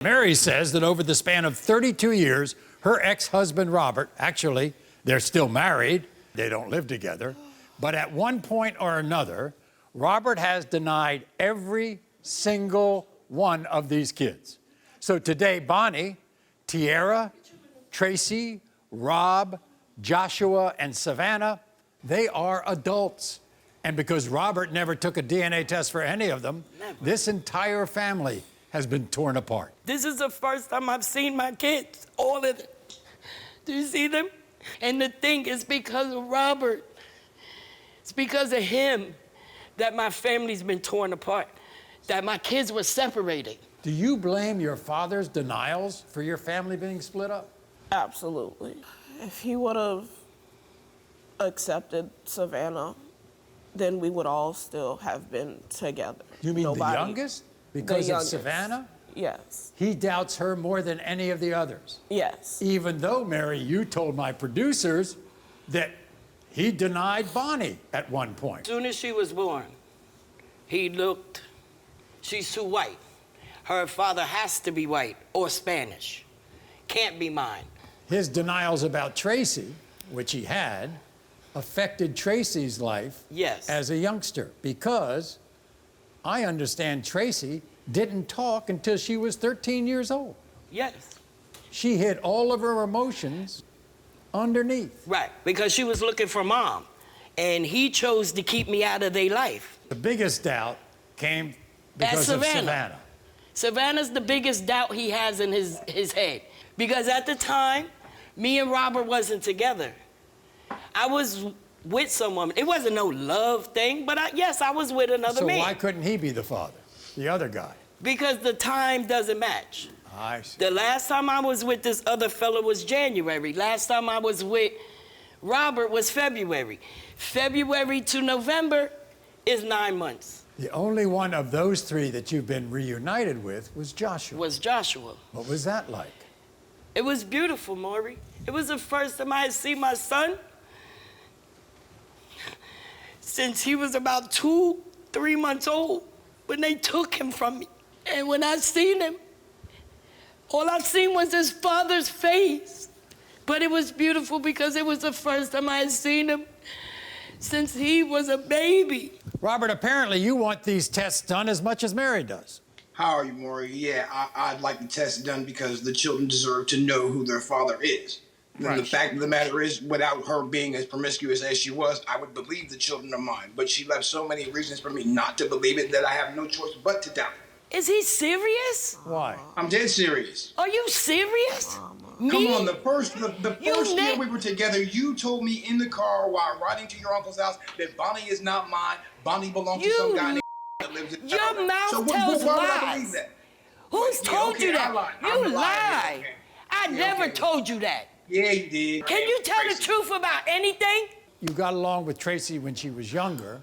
Mary says that over the span of 32 years, her ex-husband, Robert, actually, they're still married, they don't live together, but at one point or another, Robert has denied every single one of these kids. So today, Bonnie, Tiara, Tracy, Rob, Joshua, and Savannah, they are adults. And because Robert never took a DNA test for any of them, this entire family has been torn apart. This is the first time I've seen my kids, all of them. Do you see them? And the thing is because of Robert. It's because of him that my family's been torn apart, that my kids were separated. Do you blame your father's denials for your family being split up? Absolutely. If he would have accepted Savannah, then we would all still have been together. You mean the youngest? Because of Savannah? Yes. He doubts her more than any of the others. Yes. Even though, Mary, you told my producers that he denied Bonnie at one point. As soon as she was born, he looked, she's too white. Her father has to be white or Spanish. Can't be mine. His denials about Tracy, which he had, affected Tracy's life as a youngster because I understand Tracy didn't talk until she was 13 years old. Yes. She hid all of her emotions underneath. Right, because she was looking for mom, and he chose to keep me out of their life. The biggest doubt came because of Savannah. Savannah's the biggest doubt he has in his head. Because at the time, me and Robert wasn't together. I was with someone. It wasn't no love thing, but yes, I was with another man. So why couldn't he be the father, the other guy? Because the time doesn't match. I see. The last time I was with this other fella was January. Last time I was with Robert was February. February to November is 9 months. The only one of those three that you've been reunited with was Joshua. What was that like? It was beautiful, Maury. It was the first time I had seen my son since he was about 2-3 months old when they took him from me. And when I seen him, all I seen was his father's face. But it was beautiful because it was the first time I had seen him since he was a baby. Robert, apparently you want these tests done as much as Mary does. How are you, Maury? Yeah, I'd like the test done because the children deserve to know who their father is. And the fact of the matter is, without her being as promiscuous as she was, I would believe the children are mine. But she left so many reasons for me not to believe it that I have no choice but to doubt it. Is he serious? Why? I'm dead serious. Are you serious? Come on, the first year we were together, you told me in the car while riding to your uncle's house that Bonnie is not mine. Bonnie belongs to some guy named that lives in Your mouth so tells why would lies. I believe that? Who's told you that? You lie. I Yeah, never okay. told you that. Yeah, you did. Can you tell the truth about anything? You got along with Tracy when she was younger.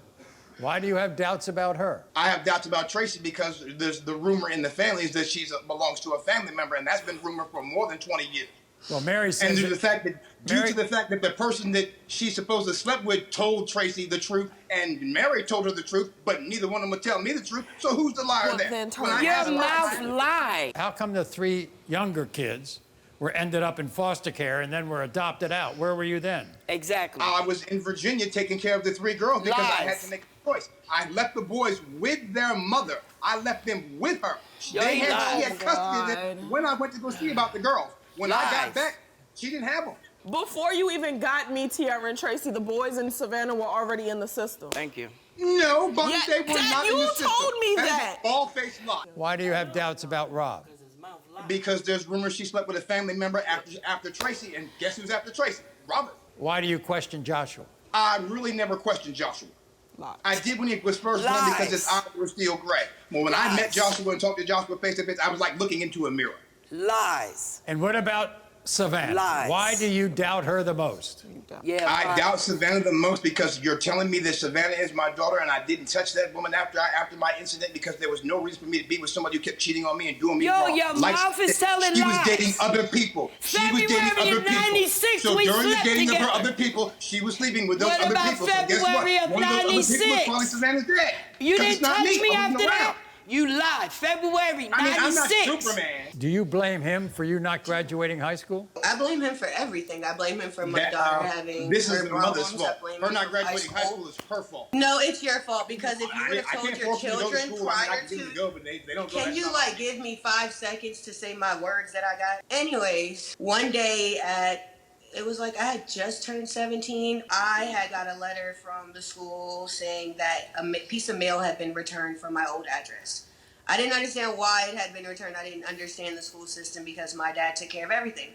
Why do you have doubts about her? I have doubts about Tracy because there's the rumor in the family is that she belongs to a family member, and that's been rumored for more than 20 years. Well, Mary says... And due to the fact that the person that she supposedly slept with told Tracy the truth, and Mary told her the truth, but neither one of them would tell me the truth, so who's the liar there? Your mouth lied. How come the three younger kids were ended up in foster care and then were adopted out? Where were you then? Exactly. I was in Virginia taking care of the three girls because I had to make a choice. I left the boys with their mother. I left them with her. She had custody of them when I went to go see about the girls. When I got back, she didn't have them. Before you even got me, Tiara, and Tracy, the boys in Savannah were already in the system. Thank you. No, but they were not in the system. You told me that. Bald-faced lie. Why do you have doubts about Rob? Because there's rumors she slept with a family member after Tracy, and guess who's after Tracy? Robert. Why do you question Joshua? I really never questioned Joshua. Lies. I did when he was first born because his eyes were still gray. Well, when I met Joshua and talked to Joshua face to face, I was like looking into a mirror. Lies. And what about Savannah? Lies. Why do you doubt her the most? Yeah. I doubt Savannah the most because you're telling me that Savannah is my daughter and I didn't touch that woman after my incident because there was no reason for me to be with somebody who kept cheating on me and doing me wrong. Your mouth is telling lies. She was dating other people. February of '96, so we during the slept dating together. of her other people, she was sleeping with those What other about people. February so guess what? of One of those other people was 96? probably Savannah's dad. You didn't touch me I wasn't after around. that? You lied. February 96. I mean, I'm not Superman. Do you blame him for you not graduating high school? I blame him for everything. I blame him for my daughter having This her is the mother's problems. fault. I blame Her him not for graduating high school is her fault. No, it's your fault because if you would have I told can't your force you to go to children school. I prior can get them to, go, but they don't go. can you like give me 5 seconds to say my words that I got? Anyways, one day it was like I had just turned 17. I had got a letter from the school saying that a piece of mail had been returned from my old address. I didn't understand why it had been returned. I didn't understand the school system because my dad took care of everything.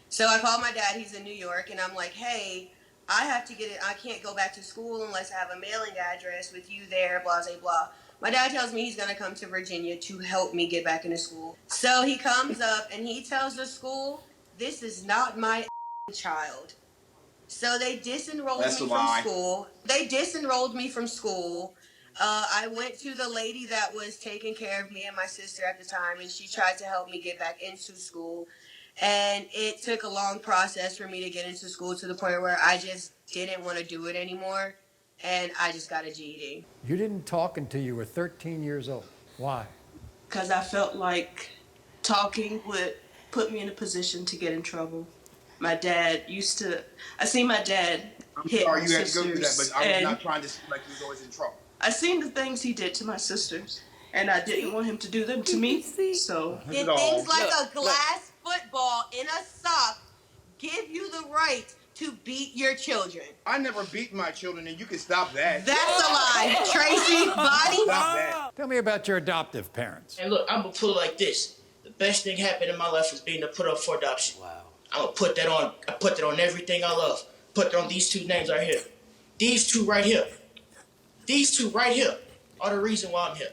So I called my dad, he's in New York, and I'm like, hey, I have to get it. I can't go back to school unless I have a mailing address with you there, blah, blah, blah. My dad tells me he's going to come to Virginia to help me get back into school. So he comes up and he tells the school, this is not my child. So they disenrolled me from school. They disenrolled me from school. I went to the lady that was taking care of me and my sister at the time, and she tried to help me get back into school. And it took a long process for me to get into school to the point where I just didn't want to do it anymore, and I just got a GED. You didn't talk until you were 13 years old. Why? Because I felt like talking would put me in a position to get in trouble. My dad I seen my dad hit my I'm sorry you had to go through that, sisters, but I was and not trying to seem like you was always in trouble. I seen the things he did to my sisters, and I didn't want him to do them to me. So Did things like a glass football in a sock give you the right to beat your children? I never beat my children, and you can stop that. That's a lie. Tracy, Bonnie. Stop that. Tell me about your adoptive parents. And look, I'm gonna put it like this. The best thing happened in my life was being put up for adoption. Wow. I'm gonna put that on. I put that on everything I love. Put that on these two names right here. These two right here. These two right here are the reason why I'm here.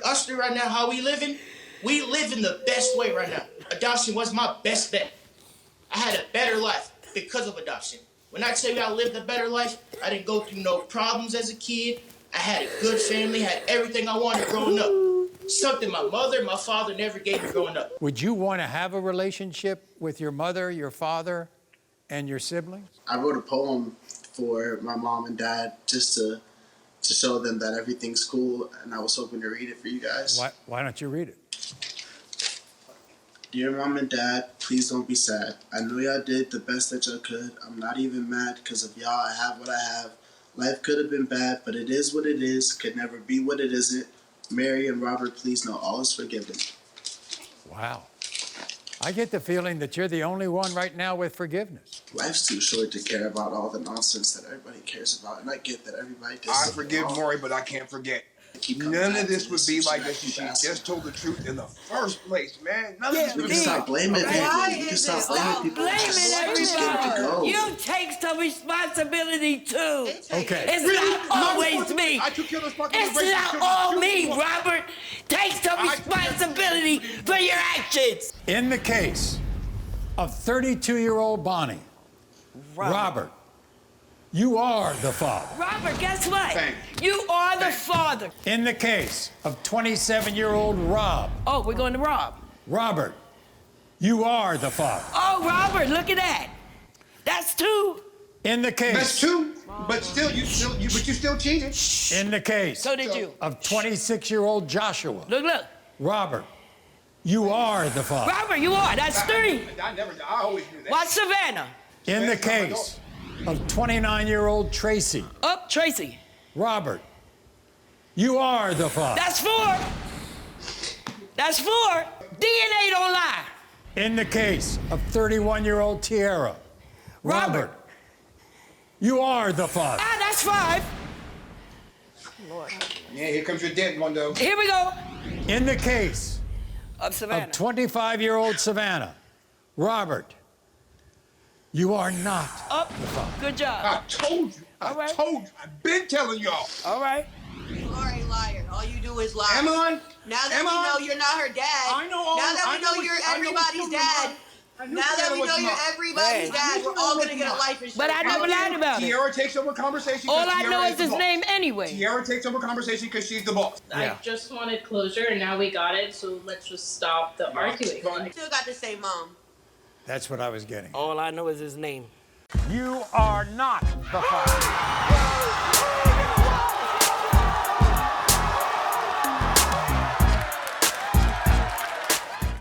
Us three right now, how we living? We live in the best way right now. Adoption was my best bet. I had a better life because of adoption. When I tell you I lived a better life, I didn't go through no problems as a kid. I had a good family, had everything I wanted growing up. Something my mother and my father never gave me growing up. Would you want to have a relationship with your mother, your father, and your siblings? I wrote a poem for my mom and dad just to show them that everything's cool, and I was hoping to read it for you guys. Why don't you read it? Dear Mom and Dad, please don't be sad. I know y'all did the best that y'all could. I'm not even mad because of y'all. I have what I have. Life could have been bad, but it is what it is. Could never be what it isn't. Mary and Robert, please know all is forgiven. Wow. I get the feeling that you're the only one right now with forgiveness. Life's too short to care about all the nonsense that everybody cares about, and I get that everybody does. I forgive Maury, but I can't forget. None of this would be like this if she just told the truth in the first place, man. None of this We would can be. stop blaming people. Why We can is stop it blaming stop people. blaming Just get it to go. You take some responsibility too. Okay. It's not always me. I took care of the responsibility. It's not all me, Robert. Take some responsibility for your actions. In the case of 32-year-old Bonnie, Robert, you are the father. Robert, guess what? Thank You are the father. In the case of 27-year-old Rob, Oh, we're going to Rob. Robert, you are the father. Oh, Robert, look at that. That's two. In the That's case two, but still, you still cheated. in the case So did you. of 26-year-old Joshua, Look. Robert, you are the father. Robert, you are. That's three. I always knew that. What's Savannah? In the case of 29-year-old Tracy, Up, Tracy. Robert, you are the father. That's four. That's four. DNA don't lie. In the case of 31-year-old Tierra, Robert. you are the father. Ah, that's five. Yeah, here comes your dead one, though. Here we go. In the case Of Savannah. of 25-year-old Savannah, Robert, you are not. Up. Good job. I told you. All right. Told you. I've been telling y'all. All right. You are a liar. All you do is lie. Am I? Now that we know you're not her dad. I know all. Now that I we know what- you're I know what's everybody's going on. dad. I knew Now that we was know you're mine. everybody's dad, we're all gonna get a life insurance. But I never lied about it. Tierra takes over conversation. All 'cause I Tierra know is the his boss. name anyway. Tierra takes over conversation because she's the boss. Yeah. I just wanted closure, and now we got it, so let's just stop the arguing. Still got the same mom. That's what I was getting. All I know is his name. You are not the father.